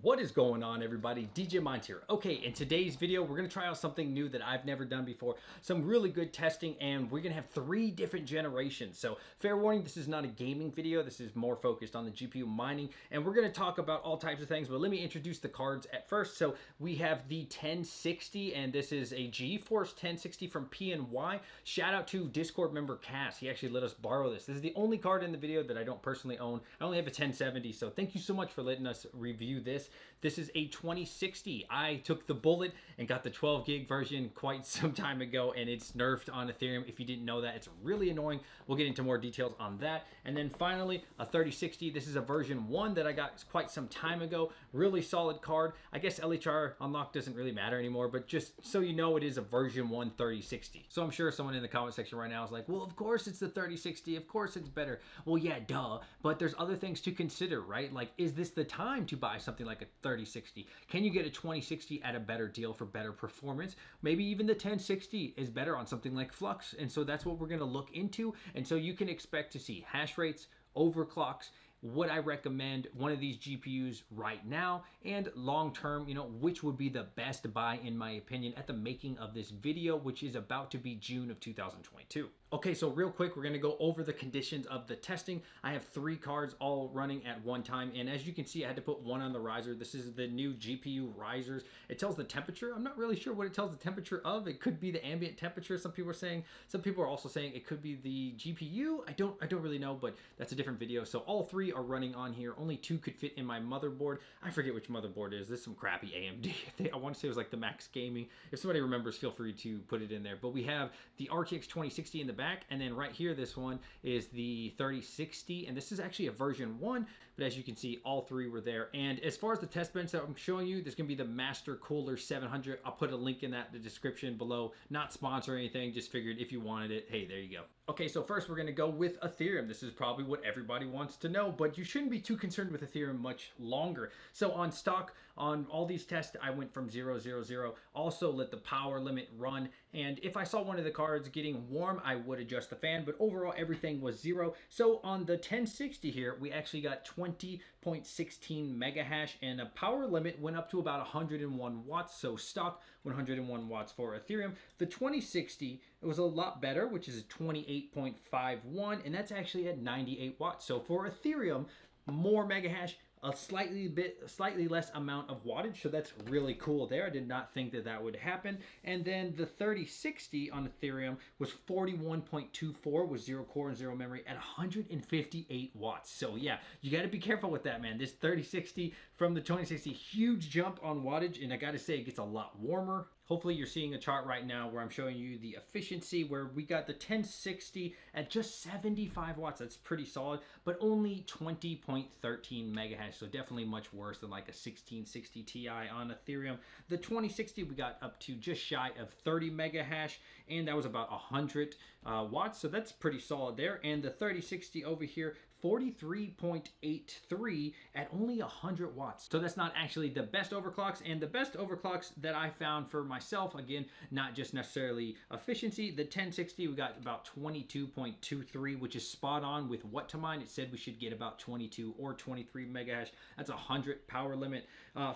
What is going on, everybody? DJ Minds here. Okay, in today's video, we're going to try out something new that I've never done before. Some really good testing, and we're going to have 3 different generations. So, fair warning, this is not a gaming video. This is more focused on the GPU mining, and we're going to talk about all types of things, but let me introduce the cards at first. So, we have the 1060, and this is a GeForce 1060 from PNY. Shout out to Discord member Cass. He actually let us borrow this. This is the only card in the video that I don't personally own. I only have a 1070, so thank you so much for letting us review this. This is a 2060. I took the bullet and got the 12 gig version quite some time ago, and it's nerfed on Ethereum. If you didn't know that, it's really annoying. We'll get into more details on that. And then finally, a 3060. This is a version 1 that I got quite some time ago. Really solid card. I guess LHR unlock doesn't really matter anymore, but just so you know, it is a version 1 3060. So I'm sure someone in the comment section right now is like, well, of course it's the 3060. Of course it's better. Well, yeah, duh. But there's other things to consider, right? Like, is this the time to buy something like a 3060? Can you get a 2060 at a better deal for better performance? Maybe even the 1060 is better on something like FLUX. And so that's what we're going to look into. And so you can expect to see hash rates, overclocks, what I recommend one of these GPUs right now, and long term, you know, which would be the best buy in my opinion at the making of this video, which is about to be June of 2022. Okay, so real quick, we're going to go over the conditions of the testing. I have 3 cards all running at one time, and as you can see, I had to put one on the riser. This is the new GPU risers. It tells the temperature. I'm not really sure what it tells the temperature of. It could be the ambient temperature, some people are saying. Some people are also saying it could be the GPU. I don't really know, but that's a different video. So all 3 are running on here. Only 2 could fit in my motherboard. I forget which motherboard it is. This is some crappy AMD. I want to say it was like the Max Gaming. If somebody remembers, feel free to put it in there. But we have the RTX 2060 in the back, and then right here, this one is the 3060, and this is actually a version 1, but as you can see, all 3 were there. And as far as the test bench that I'm showing you, there's going to be the Master Cooler 700. I'll put a link in the description below. Not sponsor or anything, just figured if you wanted it, hey, there you go. Okay, so first we're going to go with Ethereum. This is probably what everybody wants to know, but you shouldn't be too concerned with Ethereum much longer. So on stock, on all these tests, I went from 0, 0, 0. Also let the power limit run, and if I saw one of the cards getting warm, I would adjust the fan, but overall everything was 0. So on the 1060 here, we actually got 20.16 mega hash, and a power limit went up to about 101 watts. So stock 101 watts for Ethereum. The 2060, it was a lot better, which is 28.51, and that's actually at 98 watts. So for Ethereum, more mega hash, a slightly less amount of wattage, so that's really cool there. I did not think that that would happen. And then the 3060 on Ethereum was 41.24 with 0 core and 0 memory at 158 watts. So yeah, you got to be careful with that, man. This 3060 from the 2060, huge jump on wattage, and I got to say it gets a lot warmer. Hopefully you're seeing a chart right now where I'm showing you the efficiency, where we got the 1060 at just 75 watts. That's pretty solid, but only 20.13 mega hash. So definitely much worse than like a 1660 Ti on Ethereum. The 2060 we got up to just shy of 30 mega hash, and that was about 100 watts. So that's pretty solid there. And the 3060 over here, 43.83 at only 100 watts. So that's not actually the best overclocks, and the best overclocks that I found for myself, again, not just necessarily efficiency, the 1060 we got about 22.23, which is spot on with what to mine. It said we should get about 22 or 23 mega hash. That's 100 power limit.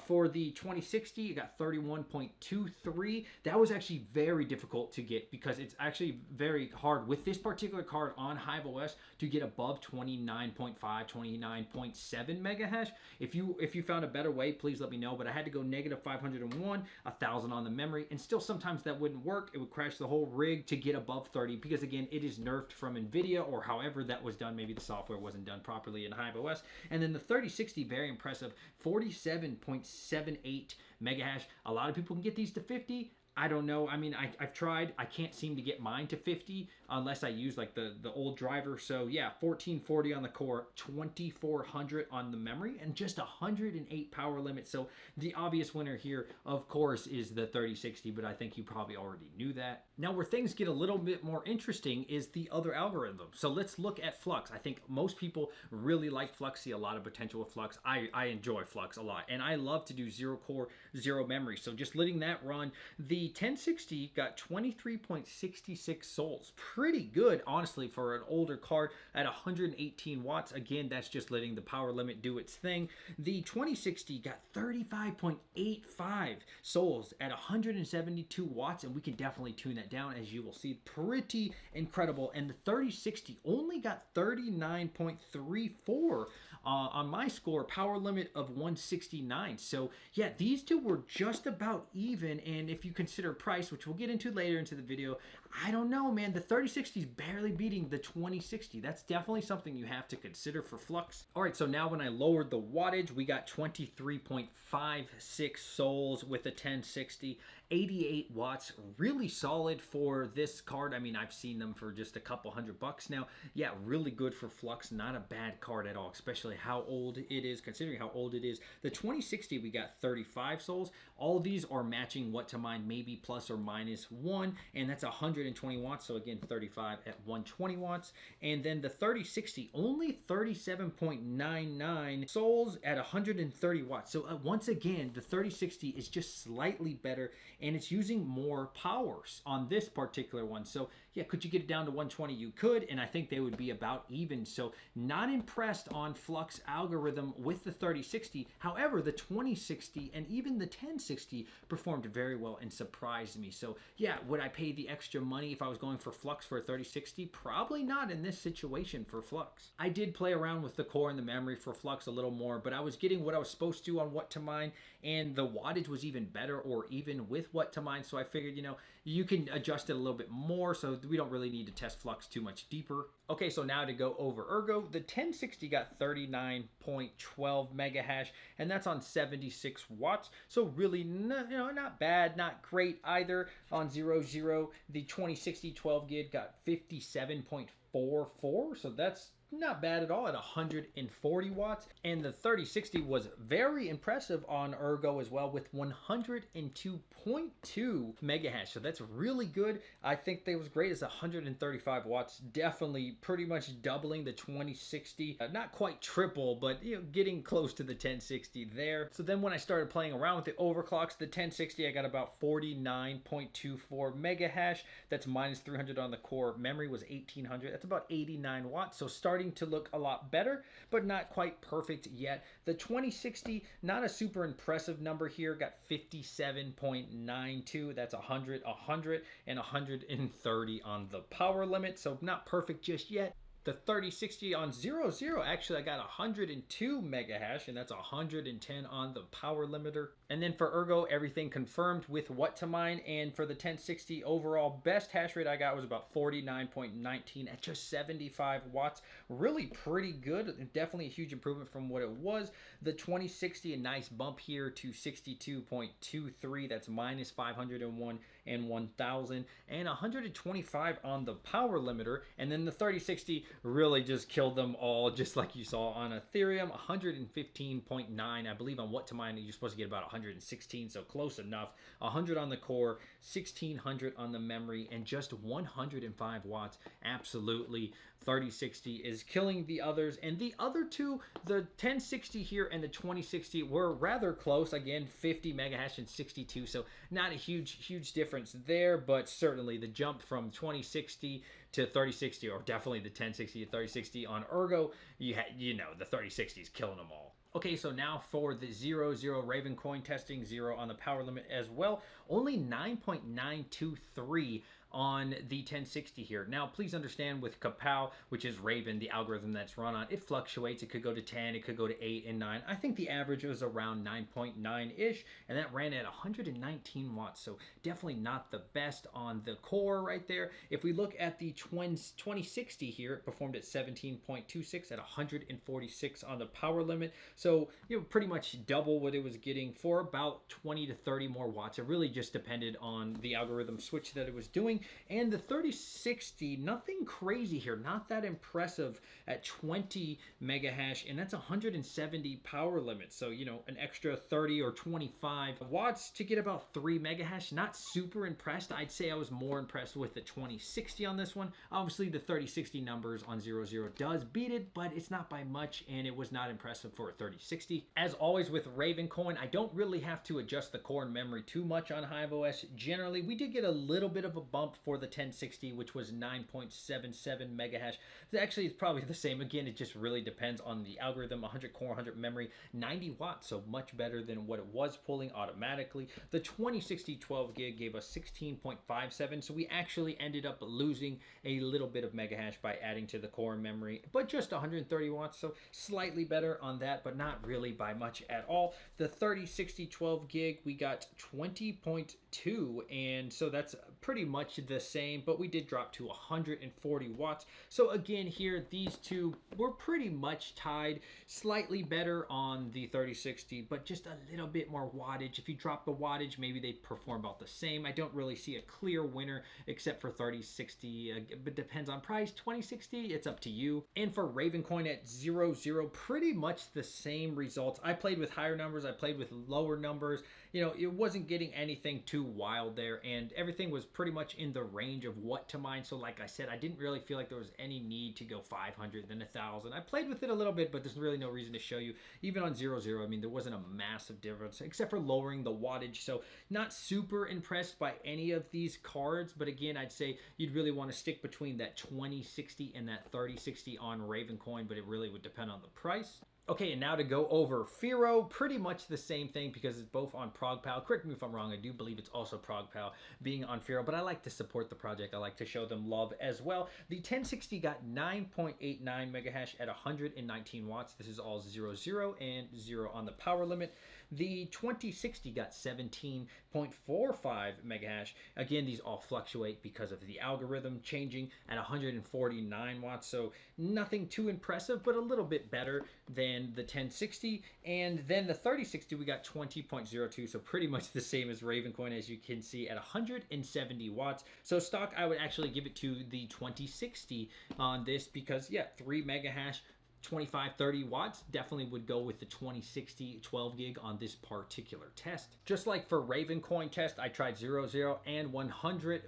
For the 2060, you got 31.23. That was actually very difficult to get because it's actually very hard with this particular card on Hiveos to get above 29.5, 29.7 mega hash. If you found a better way, please let me know. But I had to go negative 501, 1,000 on the memory, and still sometimes that wouldn't work. It would crash the whole rig to get above 30 because again, it is nerfed from NVIDIA or however that was done. Maybe the software wasn't done properly in Hiveos. And then the 3060, very impressive, 47.78 mega hash. A lot of people can get these to 50. I don't know. I mean, I've tried. I can't seem to get mine to 50 unless I use like the old driver. So yeah, 1440 on the core, 2400 on the memory, and just 108 power limit. So the obvious winner here, of course, is the 3060, but I think you probably already knew that. Now, where things get a little bit more interesting is the other algorithm. So let's look at FLUX. I think most people really like FLUX, see a lot of potential with FLUX. I enjoy FLUX a lot, and I love to do 0 core, 0 memory. So just letting that run, the The 1060 got 23.66 souls. Pretty good, honestly, for an older card at 118 watts. Again, that's just letting the power limit do its thing. The 2060 got 35.85 souls at 172 watts, and we can definitely tune that down, as you will see. Pretty incredible. And the 3060 only got 39.34 on my score, power limit of 169. So yeah, these two were just about even, and if you consider price, which we'll get into later into the video, I don't know, man. The 3060 is barely beating the 2060. That's definitely something you have to consider for Flux. All right, so now when I lowered the wattage, we got 23.56 souls with the 1060, 88 watts, really solid for this card. I mean, I've seen them for just a couple $100 now. Yeah, really good for Flux. Not a bad card at all, especially how old it is, considering how old it is. The 2060, we got 35 souls. All these are matching what to mine, maybe plus or minus 1, and that's 120 watts. So again, 35 at 120 watts. And then the 3060, only 37.99 souls at 130 watts. So once again, the 3060 is just slightly better, and it's using more powers on this particular one. So yeah, could you get it down to 120? You could, and I think they would be about even. So not impressed on Flux algorithm with the 3060. However, the 2060 and even the 1060 performed very well and surprised me. So yeah, would I pay the extra money if I was going for Flux for a 3060? Probably not in this situation for Flux. I did play around with the core and the memory for Flux a little more, but I was getting what I was supposed to on what to mine, and the wattage was even better or even with what to mine. So I figured, you know, you can adjust it a little bit more, so we don't really need to test Flux too much deeper. Okay, so now to go over Ergo, the 1060 got 39.12 mega hash, and that's on 76 watts. So really, not bad, not great either. On 00, the 2060 12 gig got 57.44, so that's not bad at all at 140 watts. And the 3060 was very impressive on Ergo as well with 102.2 mega hash. So that's really good. I think that was great as 135 watts, definitely pretty much doubling the 2060. Not quite triple, but you know, getting close to the 1060 there. So then when I started playing around with the overclocks, the 1060, I got about 49.24 mega hash. That's minus 300 on the core. Memory was 1800. That's about 89 watts. So starting to look a lot better, but not quite perfect yet. The 2060, not a super impressive number here, got 57.92. That's 100, 100, and 130 on the power limit, so not perfect just yet. The 3060 on 00, actually I got 102 mega hash, and that's 110 on the power limiter. And then for Ergo, everything confirmed with what to mine. And for the 1060 overall, best hash rate I got was about 49.19 at just 75 watts. Really pretty good. Definitely a huge improvement from what it was. The 2060, a nice bump here to 62.23. That's minus 501 and 1000, and 125 on the power limiter. And then the 3060 really just killed them all, just like you saw on ETHEREUM. 115.9, I believe on what to mine you're supposed to get about 116, so close enough. 100 on the core, 1600 on the memory, and just 105 watts. Absolutely, 3060 is killing the others. And the other two, the 1060 here and the 2060, were rather close. Again, 50 mega hash and 62, so not a huge difference there, but certainly the jump from 2060 to 3060, or definitely the 1060 to 3060 on Ergo, you know, the 3060 is killing them all. Okay, so now for the 00 RAVENCOIN testing, 0 on the power limit as well. Only 9.923 on the 1060 here. Now, please understand with Kapow, which is Raven, the algorithm that's run on, it fluctuates. It could go to 10, it could go to 8 and 9. I think the average was around 9.9-ish, and that ran at 119 watts, so definitely not the best on the core right there. If we look at the 2060 here, it performed at 17.26 at 146 on the power limit, so you know, pretty much double what it was getting for about 20 to 30 more watts. It really just depended on the algorithm switch that it was doing. testing. And the 3060, nothing crazy here, not that impressive at 20 mega hash, and that's 170 power limit. So, you know, an extra 30 or 25 watts to get about 3 mega hash. Not super impressed. I'd say I was more impressed with the 2060 on this one. Obviously, the 3060 numbers on 00 does beat it, but it's not by much, and it was not impressive for a 3060. As always with RAVENCOIN, I don't really have to adjust the core and memory too much on Hiveos. Generally, we did get a little bit of a bump for the 1060, which was 9.77 mega hash. Actually, it's probably the same. Again, it just really depends on the algorithm. 100 core, 100 memory, 90 watts, so much better than what it was pulling automatically. The 2060 12 gig gave us 16.57, so we actually ended up losing a little bit of mega hash by adding to the core and memory, but just 130 watts, so slightly better on that, but not really by much at all. The 3060 12 gig, we got 20.2, and so that's pretty much the same, but we did drop to 140 watts. So again, here, these two were pretty much tied, slightly better on the 3060, but just a little bit more wattage. If you drop the wattage, maybe they perform about the same. I don't really see a clear winner except for 3060, but depends on price. 2060, it's up to you. And for RAVENCOIN at 00, pretty much the same results. I played with higher numbers, I played with lower numbers. You know, it wasn't getting anything too wild there, and everything was pretty much in the range of what to mine. So like I said, I didn't really feel like there was any need to go 500 then 1000. I played with it a little bit, but there's really no reason to show you. Even on 00, I mean, there wasn't a massive difference except for lowering the wattage. So not super impressed by any of these cards, but again, I'd say you'd really want to stick between that 2060 and that 3060 on RAVENCOIN, but it really would depend on the price. Okay, and now to go over FIRO, pretty much the same thing because it's both on ProgPal. Correct me if I'm wrong, I do believe it's also ProgPal being on FIRO, but I like to support the project. I like to show them love as well. The 1060 got 9.89 mega hash at 119 watts. This is all 00 and 0 on the power limit. The 2060 got 17.45 mega hash. Again, these all fluctuate because of the algorithm changing at 149 watts, so nothing too impressive, but a little bit better than the 1060. And then the 3060, we got 20.02, so pretty much the same as RAVENCOIN, as you can see, at 170 watts. So stock, I would actually give it to the 2060 on this because, yeah, 3 mega hash, 25-30 watts, definitely would go with the 2060 12 gig on this particular test. Just like for RAVENCOIN test, I tried 00 and 100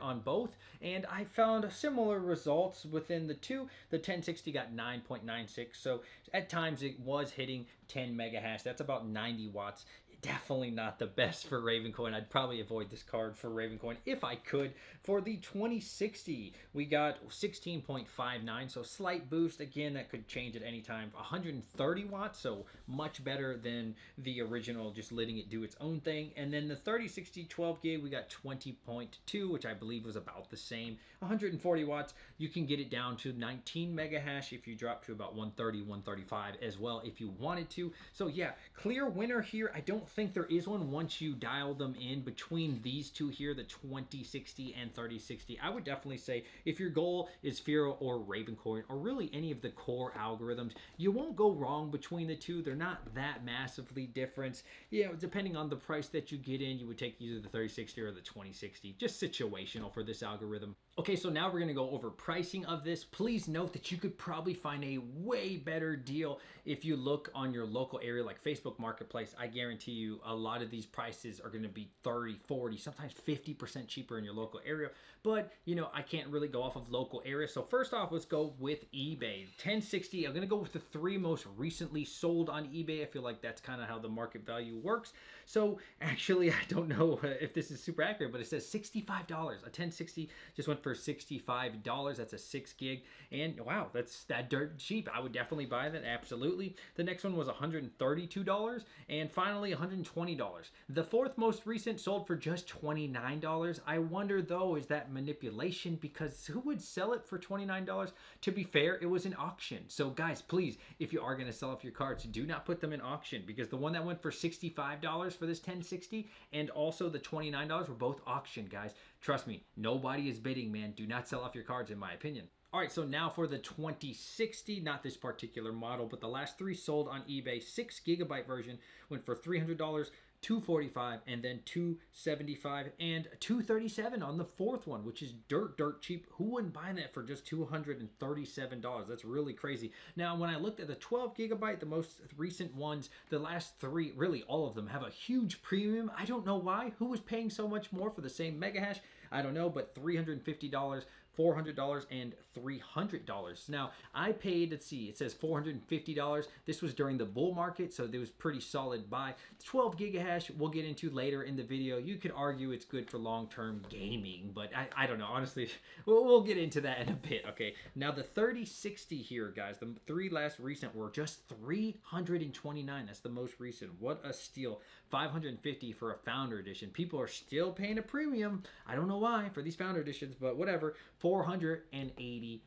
on both, and I found similar results within the two. The 1060 got 9.96, so at times it was hitting 10 mega hash. That's about 90 watts. Definitely not the best for RAVENCOIN. I'd probably avoid this card for RAVENCOIN if I could. For the 2060, we got 16.59, so slight boost. Again, that could change at any time. 130 watts, so much better than the original, just letting it do its own thing. And then the 3060 12 gig, we got 20.2, which I believe was about the same. 140 watts, you can get it down to 19 mega hash if you drop to about 130, 135 as well if you wanted to. So yeah, clear winner here. I don't think there is one once you dial them in between these two here, the 2060 and 3060. I would definitely say if your goal is FIRO or RAVENCOIN or really any of the core algorithms, you won't go wrong between the two. They're not that massively different. You know, depending on the price that you get in, you would take either the 3060 or the 2060. Just situational for this algorithm. Okay, so now we're going to go over pricing of this. Please note that you could probably find a way better deal if you look on your local area like Facebook Marketplace. I guarantee you a lot of these prices are going to be 30, 40, sometimes 50% cheaper in your local area. But, you know, I can't really go off of local area. So first off, let's go with eBay. 1060, I'm going to go with the 3 most recently sold on eBay. I feel like that's kind of how the market value works. So actually, I don't know if this is super accurate, but it says $65. A 1060 just went for $65. That's a 6 gig. And wow, that's that dirt cheap. I would definitely buy that. Absolutely. The next one was $132. And finally, $120. The 4th most recent sold for just $29. I wonder though, is that manipulation? Because who would sell it for $29? To be fair, it was an auction. So guys, please, if you are going to sell off your cards, do not put them in auction, because the one that went for $65 for this 1060 and also the $29 were both auction, guys. Trust me, nobody is bidding, man. Do not sell off your cards, in my opinion. All right, so now for the 2060, not this particular model, but the last 3 sold on eBay, 6GB version went for $300, $245, and then $275 and $237 on the 4th one, which is dirt cheap. Who wouldn't buy that for just $237? That's really crazy. Now, when I looked at the 12GB, the most recent ones, the last 3, really all of them have a huge premium. I don't know why. Who was paying so much more for the same mega hash? I don't know, but $350, $400, and $300. Now, I paid, let's see, it says $450. This was during the bull market, so it was pretty solid buy. 12 gigahash, we'll get into later in the video. You could argue it's good for long-term gaming, but I don't know. Honestly, we'll get into that in a bit, okay? Now, the 3060 here, guys, the 3 last recent were just $329. That's the most recent. What a steal. $550 for a Founder Edition. People are still paying a premium. I don't know why for these Founder Editions, but whatever. $480.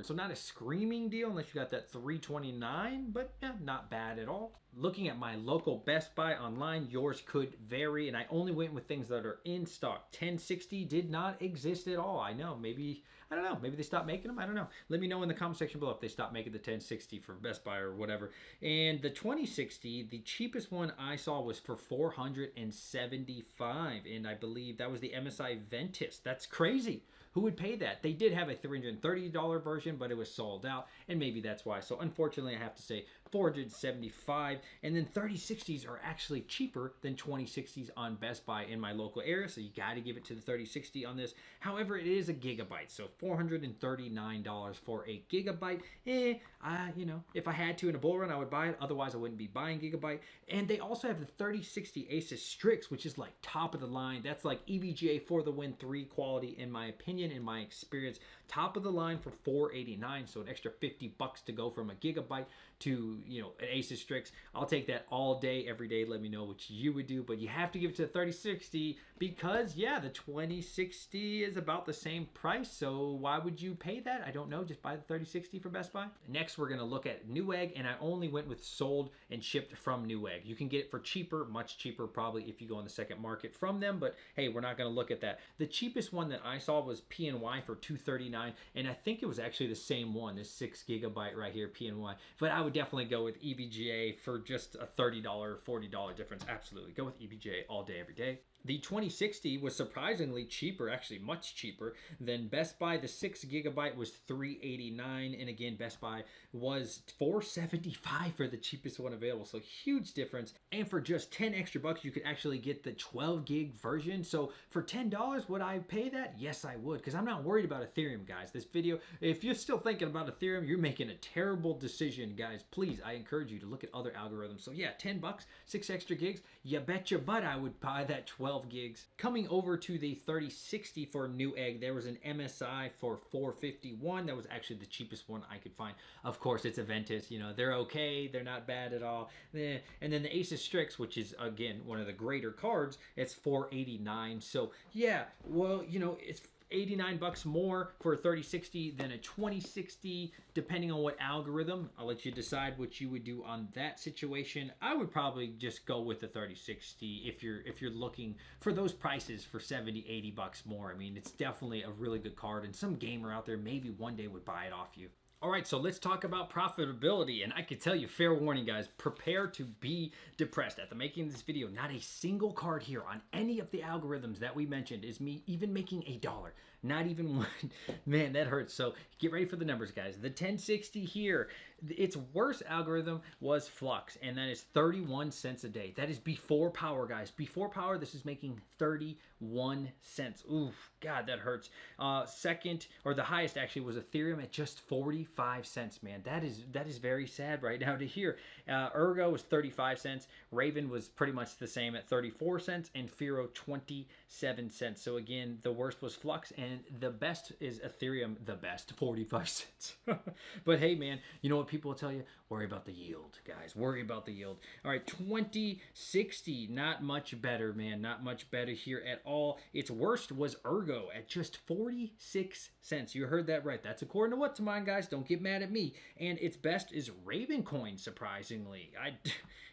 So not a screaming deal unless you got that $329, but yeah, not bad at all. Looking at my local Best Buy online, yours could vary, and I only went with things that are in stock. 1060 did not exist at all. I know, maybe, I don't know, maybe they stopped making them. I don't know. Let me know in the comment section below if they stopped making the 1060 for Best Buy or whatever. And the 2060, the cheapest one I saw was for $475, and I believe that was the MSI Ventus. That's crazy. Who would pay that? They did have a $330 version, but it was sold out, and maybe that's why. So unfortunately, I have to say $475, and then 3060s are actually cheaper than 2060s on Best Buy in my local area, so you got to give it to the 3060 on this. However, it is a gigabyte, so $439 for a gigabyte. You know, if I had to in a bull run, I would buy it. Otherwise, I wouldn't be buying gigabyte. And they also have the 3060 ASUS Strix, which is like top of the line. That's like EVGA for the win 3 quality, in my opinion, in my experience. Top of the line for $489, so an extra $50 to go from a gigabyte to, you know, an ASUS Strix. I'll take that all day, every day. Let me know what you would do, but you have to give it to the 3060 because, yeah, the 2060 is about the same price, so why would you pay that? I don't know. Just buy the 3060 for Best Buy. Next, we're going to look at Newegg, and I only went with sold and shipped from Newegg. You can get it for cheaper, much cheaper probably if you go on the second market from them, but hey, we're not going to look at that. The cheapest one that I saw was PNY for $239, and I think it was actually the same one, this 6 gigabyte right here, PNY, but I would definitely go with EVGA for just a $30, $40 difference. Absolutely. Go with EVGA all day, every day. The 2060 was surprisingly cheaper, actually much cheaper than Best Buy. The 6 gigabyte was $389, and again, Best Buy was $475 for the cheapest one available, so huge difference. And for just 10 extra bucks, you could actually get the 12 gig version. So for $10, would I pay that? Yes, I would, because I'm not worried about Ethereum, guys. This video, if you're still thinking about Ethereum, you're making a terrible decision, guys. Please, I encourage you to look at other algorithms. So yeah, 10 bucks, 6 extra gigs, you bet your butt I would buy that 12 gigs. Coming over to the 3060 for Newegg, there was an MSI for $451. That was actually the cheapest one I could find. Of course, it's a Ventus. You know, they're okay. They're not bad at all. And then the ASUS Strix, which is, again, one of the greater cards, it's $489. So, yeah, well, you know, it's $89 more for a 3060 than a 2060, depending on what algorithm. I'll let you decide what you would do on that situation. I would probably just go with the 3060 if you're looking for those prices for $70-80 more. I mean, it's definitely a really good card, and some gamer out there maybe one day would buy it off you. All right, so let's talk about profitability, and I can tell you, fair warning, guys, prepare to be depressed. At the making of this video, not a single card here on any of the algorithms that we mentioned is me even making $1. Not even one. Man, that hurts. So get ready for the numbers, guys. The 1060 here, its worst algorithm was Flux, and that is 31 cents a day. That is before power, guys. Before power, this is making 31 cents. Oof, God, that hurts. Second, or the highest actually, was Ethereum at just 45 cents, man. That is very sad right now to hear. ERGO was 35 cents. Raven was pretty much the same at 34 cents, and FIRO 27 cents. So again, the worst was Flux, and the best is Ethereum, the best, 45 cents. But hey, man, you know what people will tell you? Worry about the yield, guys. Worry about the yield. All right, 2060, not much better, man. Not much better here at all. Its worst was ERGO at just 46 cents. You heard that right. That's according to what's mine, guys. Don't get mad at me. And its best is RAVENCOIN, surprisingly.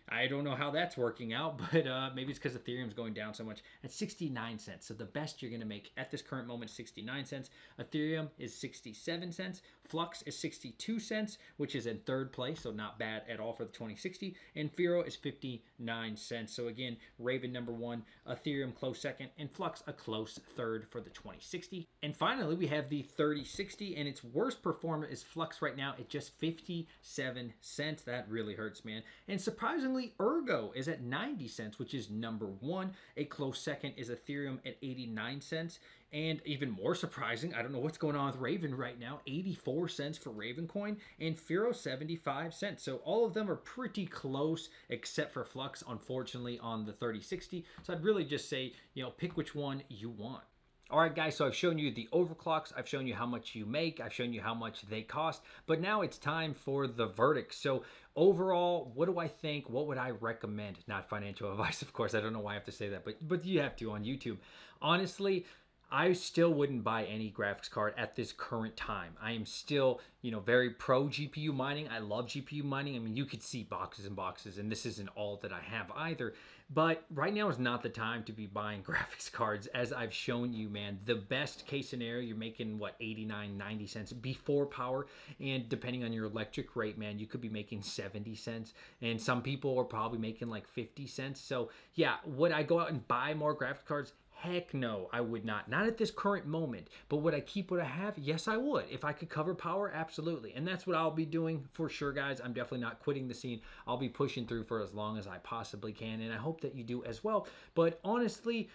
I don't know how that's working out, but maybe it's because Ethereum's going down so much. At 69 cents. So the best you're going to make at this current moment is 69 cents. Ethereum is 67 cents. Flux is 62 cents, which is in third place, so not bad at all for the 2060. And FIRO is 59 cents. So again, Raven number one, Ethereum close second, and Flux a close third for the 2060. And finally, we have the 3060, and its worst performer is Flux right now at just 57 cents. That really hurts, man. And surprisingly, ERGO is at 90 cents, which is number one. A close second is Ethereum at 89 cents. And even more surprising, I don't know what's going on with Raven right now, 84 cents for RAVENCOIN, and FIRO 75 cents. So all of them are pretty close, except for Flux, unfortunately, on the 3060. So I'd really just say, pick which one you want. All right, guys, so I've shown you the overclocks. I've shown you how much you make. I've shown you how much they cost. But now it's time for the verdict. So overall, what do I think? What would I recommend? Not financial advice, of course. I don't know why I have to say that, but you have to on YouTube. Honestly, I still wouldn't buy any graphics card at this current time. I am still, very pro GPU mining. I love GPU mining. I mean, you could see boxes and boxes, and this isn't all that I have either. But right now is not the time to be buying graphics cards, as I've shown you, man. The best case scenario, you're making, 89, 90 cents before power. And depending on your electric rate, man, you could be making 70 cents. And some people are probably making like 50 cents. So yeah, would I go out and buy more graphics cards? Heck no, I would not. Not at this current moment. But would I keep what I have? Yes, I would. If I could cover power, absolutely. And that's what I'll be doing for sure, guys. I'm definitely not quitting the scene. I'll be pushing through for as long as I possibly can. And I hope that you do as well. But honestly,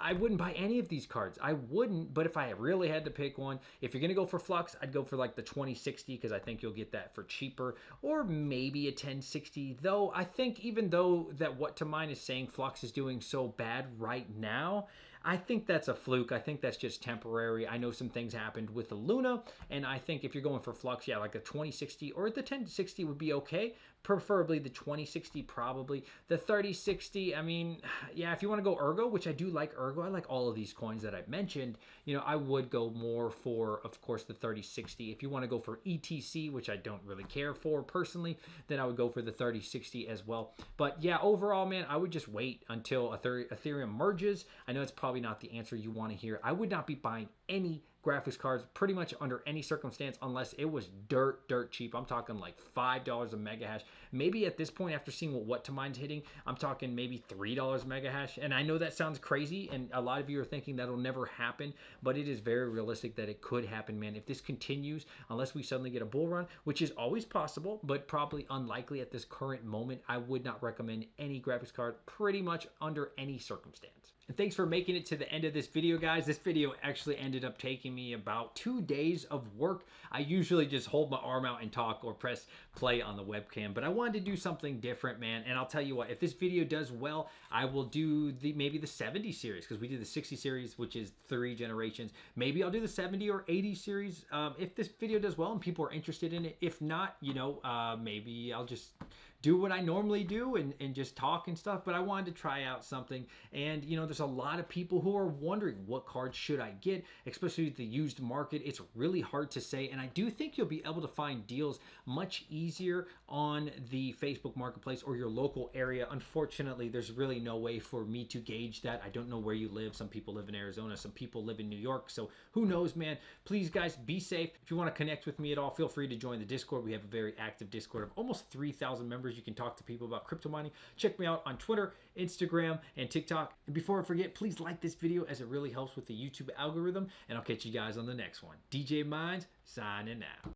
I wouldn't buy any of these cards. I wouldn't, but if I really had to pick one, if you're going to go for Flux, I'd go for like the 2060 because I think you'll get that for cheaper, or maybe a 1060. Though I think even though that What to Mine is saying Flux is doing so bad right now, I think that's a fluke. I think that's just temporary. I know some things happened with the Luna, and I think if you're going for Flux, yeah, like the 2060 or the 1060 would be okay. Preferably the 2060, probably. The 3060, I mean, yeah, if you want to go ERGO, which I do like ERGO, I like all of these coins that I've mentioned, I would go more for, of course, the 3060. If you want to go for ETC, which I don't really care for personally, then I would go for the 3060 as well. But yeah, overall, man, I would just wait until Ethereum merges. I know it's probably not the answer you want to hear. I would not be buying any graphics cards pretty much under any circumstance unless it was dirt cheap. I'm talking like $5 a mega hash. Maybe at this point, after seeing what to mine's hitting, I'm talking maybe $3 mega hash. And I know that sounds crazy, and a lot of you are thinking that'll never happen, but it is very realistic that it could happen, man. If this continues, unless we suddenly get a bull run, which is always possible, but probably unlikely at this current moment, I would not recommend any graphics card pretty much under any circumstance. And thanks for making it to the end of this video, guys. This video actually ended up taking me about 2 days of work. I usually just hold my arm out and talk or press play on the webcam, but I wanted to do something different, man. And I'll tell you what, if this video does well, I will do maybe the 70 series, because we did the 60 series, which is 3 generations. Maybe I'll do the 70 or 80 series if this video does well and people are interested in it. If not, maybe I'll just do what I normally do and just talk and stuff. But I wanted to try out something, and there's a lot of people who are wondering what cards should I get, especially the used market. It's really hard to say, and I do think you'll be able to find deals much easier on the Facebook Marketplace or your local area. Unfortunately, there's really no way for me to gauge that. I don't know where you live. Some people live in Arizona, some people live in New York, so who knows, man. Please, guys, be safe. If you want to connect with me at all, feel free to join the Discord. We have a very active Discord of almost 3,000 members. You can talk to people about crypto mining. Check me out on Twitter, Instagram, and TikTok. And before I forget, please like this video, as it really helps with the YouTube algorithm, and I'll catch you guys on the next one. DJ Minds signing out.